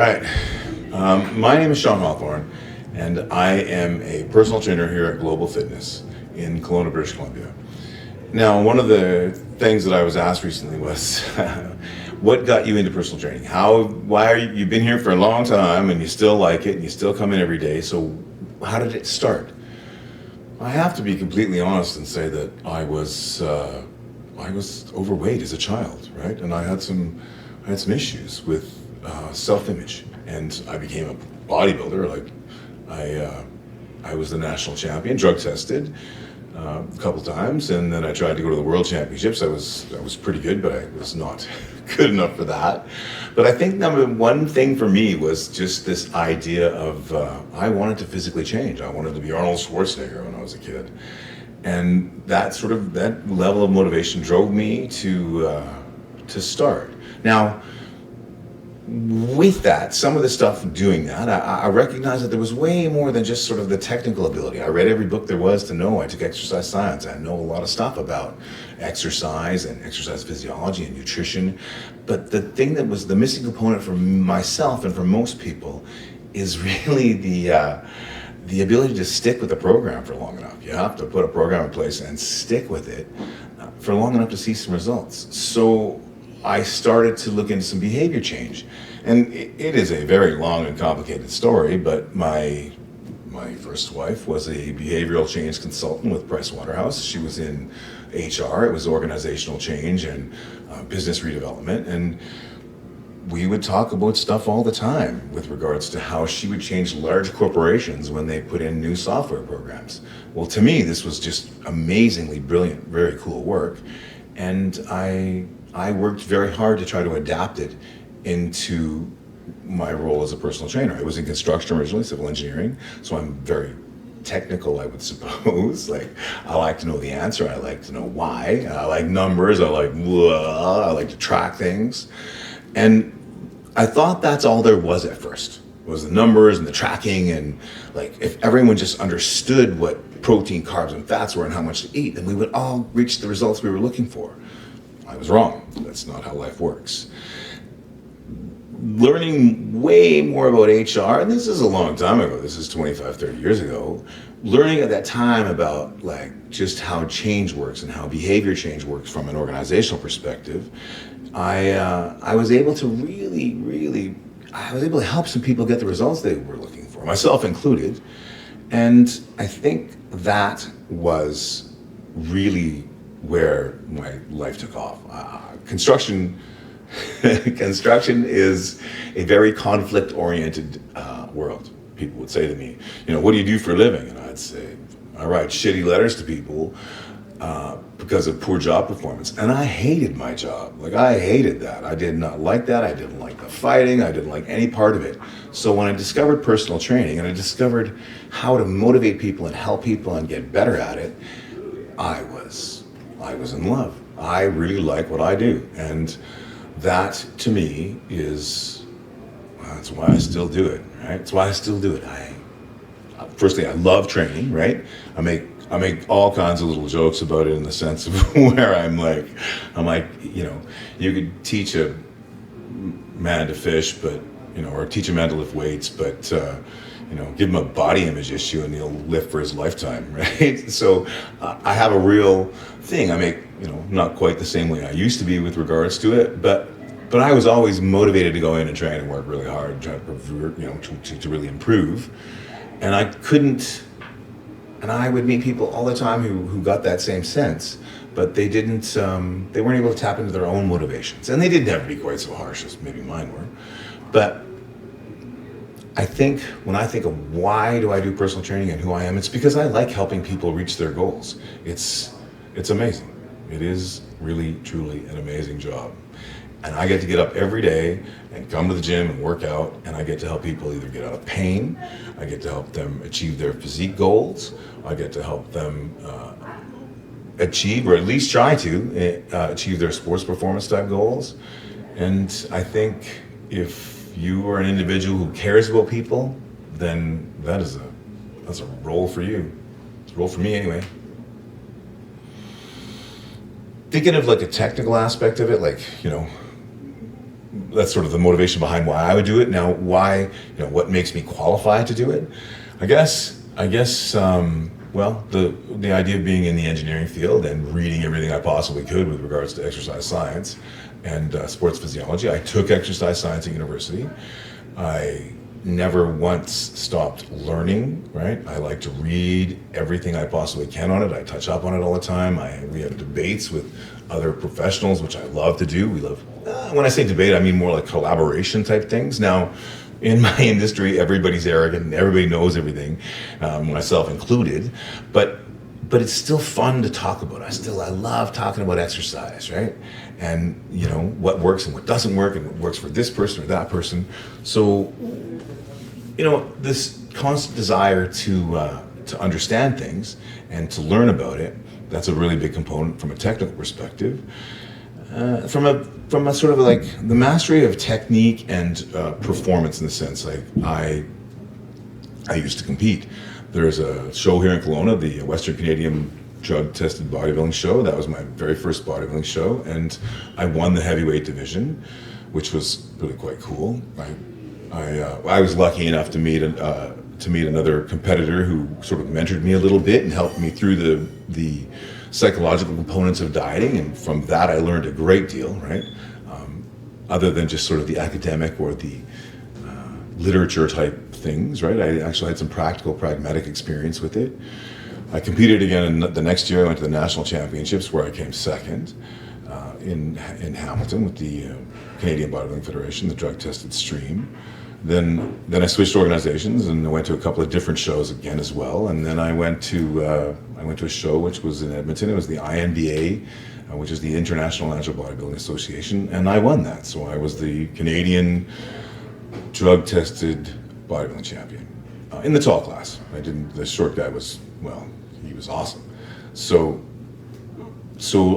right. My name is Sean Hawthorne, and I am a personal trainer here at Global Fitness in Kelowna, British Columbia. Now, one of the things that I was asked recently was, what got you into personal training? Why are you've been here for a long time and you still like it and you still come in every day, so how did it start? I have to be completely honest and say that I was overweight as a child, right? And I had some issues with self-image, and I became a bodybuilder. I was the national champion, drug tested a couple times, and then I tried to go to the world championships. I was pretty good, but I was not good enough for that. But I think number one thing for me was just this idea of I wanted to physically change. I wanted to be Arnold Schwarzenegger when I was a kid, and that level of motivation drove me to start. Now, with that, some of the stuff doing that, I recognized that there was way more than just sort of the technical ability. I read every book there was to know. I took exercise science. I know a lot of stuff about exercise and exercise physiology and nutrition. But the thing that was the missing component for myself and for most people is really the ability to stick with the program for long enough. You have to put a program in place and stick with it for long enough to see some results. So I started to look into some behavior change. And it is a very long and complicated story, but my first wife was a behavioral change consultant with Price Waterhouse. She was in HR, it was organizational change and business redevelopment. And we would talk about stuff all the time with regards to how she would change large corporations when they put in new software programs. Well, to me, this was just amazingly brilliant, very cool work. And I worked very hard to try to adapt it into my role as a personal trainer. I was in construction originally, civil engineering, so I'm very technical, I would suppose. Like, I like to know the answer, I like to know why, I like numbers, I like to track things. And I thought that's all there was at first, was the numbers and the tracking, and like if everyone just understood what protein, carbs, and fats were and how much to eat, then we would all reach the results we were looking for. I was wrong. That's not how life works. Learning way more about HR, and this is a long time ago, this is 25, 30 years ago, learning at that time about like just how change works and how behavior change works from an organizational perspective, I was able to I was able to help some people get the results they were looking for, myself included. And I think that was really where my life took off. Construction is a very conflict-oriented world. People would say to me, what do you do for a living? And I'd say, I write shitty letters to people because of poor job performance. And I hated my job. Like, I hated that. I did not like that. I didn't like the fighting. I didn't like any part of it. So when I discovered personal training and I discovered how to motivate people and help people and get better at it, I was in love. I really like what I do. And that, to me, that's why I still do it, right? That's why I still do it. Firstly, I love training, right? I make all kinds of little jokes about it in the sense of where I'm like, you could teach a man to fish, but, or teach a man to lift weights, but, give him a body image issue and he'll lift for his lifetime, right? So I have a real thing. I make, not quite the same way I used to be with regards to it, but I was always motivated to go in and train and work really hard and try to really improve. And I would meet people all the time who got that same sense, but they weren't able to tap into their own motivations. And they didn't have to be quite so harsh as maybe mine were. But I think when I think of why do I do personal training and who I am, it's because I like helping people reach their goals. It's amazing. It is really, truly an amazing job. And I get to get up every day and come to the gym and work out, and I get to help people either get out of pain, I get to help them achieve their physique goals, I get to help them achieve, or at least try to, achieve their sports performance type goals. And I think if you are an individual who cares about people, then that's a role for you. It's a role for me anyway. Thinking of like a technical aspect of it, like, that's sort of the motivation behind why I would do it. Now, why, what makes me qualified to do it? I guess, well, the idea of being in the engineering field and reading everything I possibly could with regards to exercise science and sports physiology. I took exercise science at university. I never once stopped learning, right? I like to read everything I possibly can on it. I touch up on it all the time. We have debates with other professionals, which I love to do. We love, when I say debate, I mean more like collaboration type things. Now, in my industry, everybody's arrogant and everybody knows everything, myself included, but it's still fun to talk about. I love talking about exercise, right? And what works and what doesn't work and what works for this person or that person. So, this constant desire to understand things and to learn about it, that's a really big component from a technical perspective. From a sort of like the mastery of technique and performance, in the sense, like I used to compete. There's a show here in Kelowna, the Western Canadian Drug Tested Bodybuilding Show. That was my very first bodybuilding show, and I won the heavyweight division, which was really quite cool. I was lucky enough to meet another competitor who sort of mentored me a little bit and helped me through the psychological components of dieting, and from that I learned a great deal, right? Other than just sort of the academic or the literature type things, right? I actually had some practical, pragmatic experience with it. I competed again the next year. I went to the national championships where I came second in Hamilton with the Canadian Bodybuilding Federation, the drug tested stream. Then I switched organizations and I went to a couple of different shows again as well. And then I went to a show which was in Edmonton. It was the INBA, which is the International Natural Bodybuilding Association, and I won that. So I was the Canadian drug tested bodybuilding champion in the tall class. The short guy was, well, he was awesome. So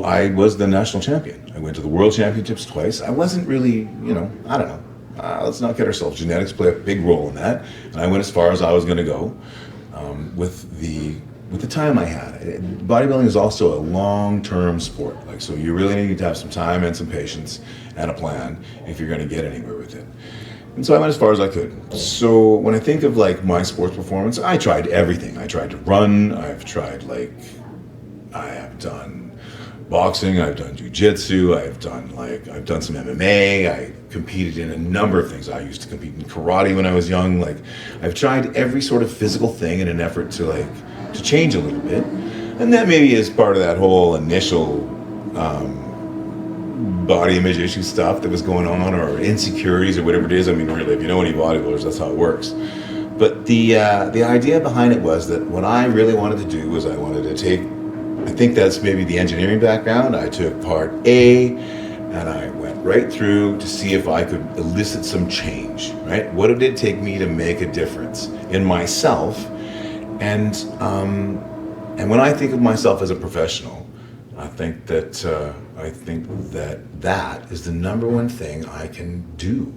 I was the national champion. I went to the world championships twice. I wasn't really, I don't know. Let's not kid ourselves. Genetics play a big role in that, and I went as far as I was going to go with the time I had. Bodybuilding is also a long-term sport, so you really need to have some time and some patience and a plan if you're going to get anywhere with it. And so I went as far as I could. So when I think of my sports performance, I tried everything. I tried to run. I have done boxing, I've done jiu-jitsu, I've done some MMA, I competed in a number of things. I used to compete in karate when I was young. I've tried every sort of physical thing in an effort to change a little bit. And that maybe is part of that whole initial body image issue stuff that was going on, or insecurities or whatever it is. I mean, really, if you know any bodybuilders, that's how it works. But the idea behind it was that what I really wanted to do was I wanted to take, I think that's maybe the engineering background. I took part A and I went right through to see if I could elicit some change, right? What did it take me to make a difference in myself? And when I think of myself as a professional, I think that that is the number one thing I can do.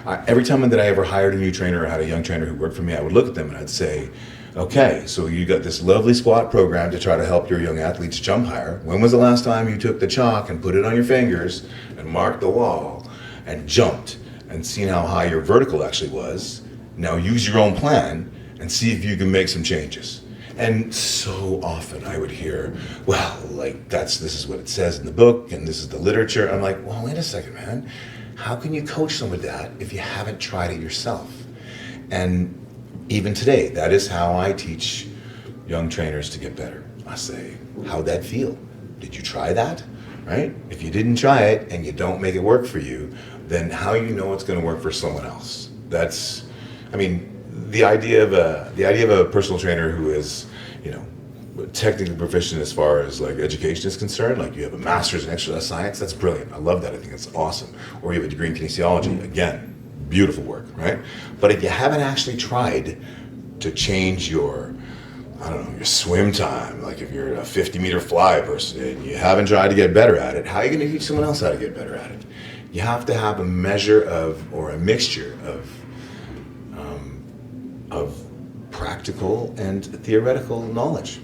Every time that I ever hired a new trainer or had a young trainer who worked for me, I would look at them and I'd say, okay, so you got this lovely squat program to try to help your young athletes jump higher. When was the last time you took the chalk and put it on your fingers and marked the wall and jumped and seen how high your vertical actually was? Now use your own plan and see if you can make some changes. And so often I would hear, well, this is what it says in the book and this is the literature. I'm like, well, wait a second, man. How can you coach someone that if you haven't tried it yourself? And even today, that is how I teach young trainers to get better. I say, how'd that feel? Did you try that? Right? If you didn't try it and you don't make it work for you, then how you know it's going to work for someone else? The idea of a personal trainer who is, technically proficient as far as education is concerned, you have a master's in exercise science, that's brilliant. I love that. I think that's awesome. Or you have a degree in kinesiology, again, beautiful work, right? But if you haven't actually tried to change your swim time, if you're a 50-meter fly person and you haven't tried to get better at it, how are you going to teach someone else how to get better at it? You have to have a measure or a mixture of practical and theoretical knowledge.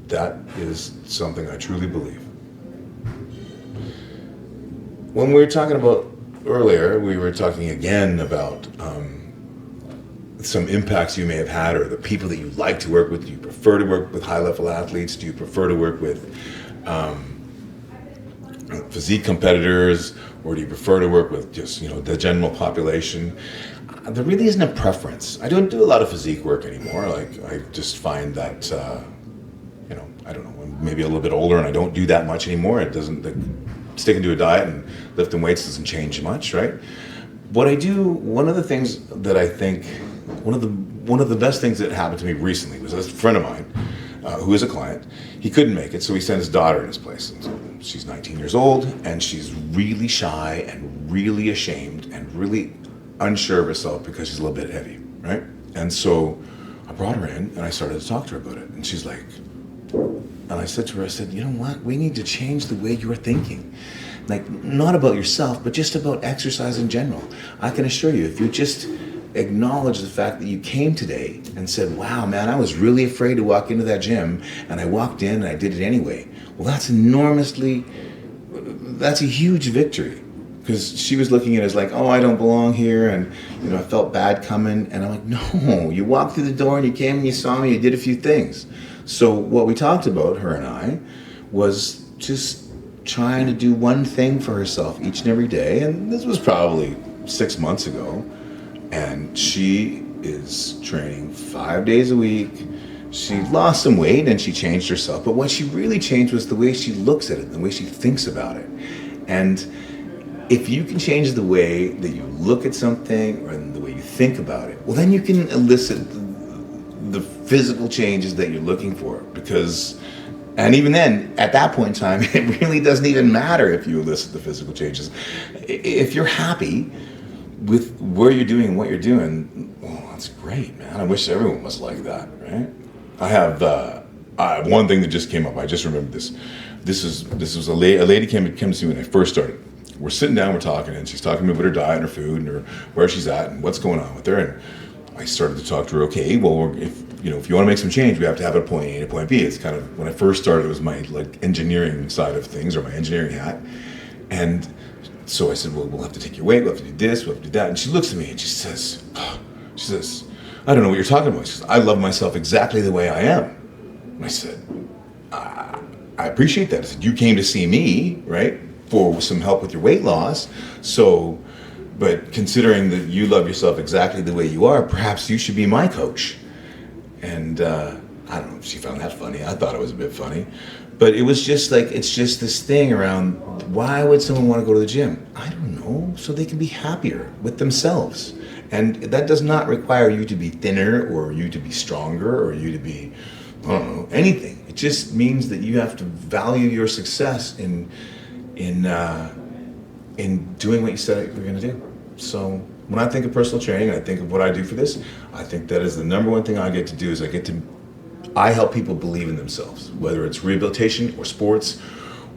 That is something I truly believe. When we're talking about earlier we were talking again about some impacts you may have had, or the people that you like to work with. Do you prefer to work with high-level athletes? Do you prefer to work with physique competitors, or do you prefer to work with just, the general population? There really isn't a preference. I don't do a lot of physique work anymore. Like, I just find that, I don't know, I'm maybe a little bit older and I don't do that much anymore. It doesn't, sticking to a diet and lifting weights doesn't change much, right? What I do, one of the things that I think, one of the best things that happened to me recently was a friend of mine who is a client. He couldn't make it, so he sent his daughter in his place. And so she's 19 years old, and she's really shy and really ashamed and really unsure of herself because she's a little bit heavy, right? And so I brought her in and I started to talk to her about it. And she's like, and I said to her, I said, you know what? We need to change the way you're thinking. Like, not about yourself, but just about exercise in general. I can assure you, if you just acknowledge the fact that you came today and said, wow, man, I was really afraid to walk into that gym, and I walked in and I did it anyway. Well, that's a huge victory. Because she was looking at it as like, oh, I don't belong here, and I felt bad coming. And I'm like, no, you walked through the door and you came and you saw me, you did a few things. So what we talked about, her and I, was just trying to do one thing for herself each and every day. And this was probably 6 months ago. And she is training 5 days a week. She lost some weight and she changed herself. But what she really changed was the way she looks at it, the way she thinks about it. And if you can change the way that you look at something or the way you think about it, well, then you can elicit the physical changes that you're looking for. And even then, at that point in time, it really doesn't even matter if you elicit the physical changes. If you're happy with where you're doing what you're doing, well, that's great, man. I wish everyone was like that, right? I have one thing that just came up. I just remembered this. This was a lady came to see me when I first started. We're sitting down, we're talking, and she's talking to me about her diet and her food and her, where she's at and what's going on with her. And I started to talk to her. Okay, well, if you want to make some change, we have to have a point A and a point B. It's kind of, when I first started, it was my engineering side of things, or my engineering hat. And so I said, well, we'll have to take your weight, we'll have to do this, we'll have to do that. And she looks at me and she says, I don't know what you're talking about. She says, I love myself exactly the way I am. And I said, I appreciate that. I said, you came to see me, right, for some help with your weight loss. So, but considering that you love yourself exactly the way you are, perhaps you should be my coach. And I don't know if she found that funny. I thought it was a bit funny. But it was just like, it's just this thing around, why would someone want to go to the gym? I don't know, so they can be happier with themselves. And that does not require you to be thinner, or you to be stronger, or you to be, I don't know, anything. It just means that you have to value your success in doing what you said you're going to do. So when I think of personal training, and I think of what I do for this, I think that is the number one thing I get to do. Is I help people believe in themselves, whether it's rehabilitation or sports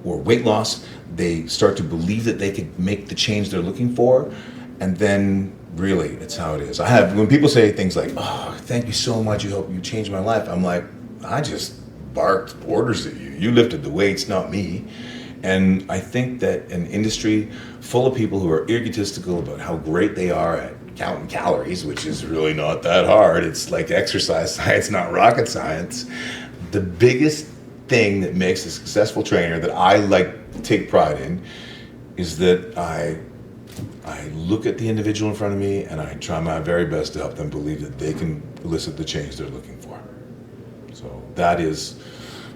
or weight loss. They start to believe that they can make the change they're looking for, and then really, it's how it is. When people say things like, oh, thank you so much, you changed my life, I'm like, I just barked orders at you. You lifted the weights, not me. And I think that an industry full of people who are egotistical about how great they are at counting calories, which is really not that hard. It's like exercise science, not rocket science. The biggest thing that makes a successful trainer that I like to take pride in is that I look at the individual in front of me and I try my very best to help them believe that they can elicit the change they're looking for. So that is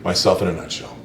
myself in a nutshell.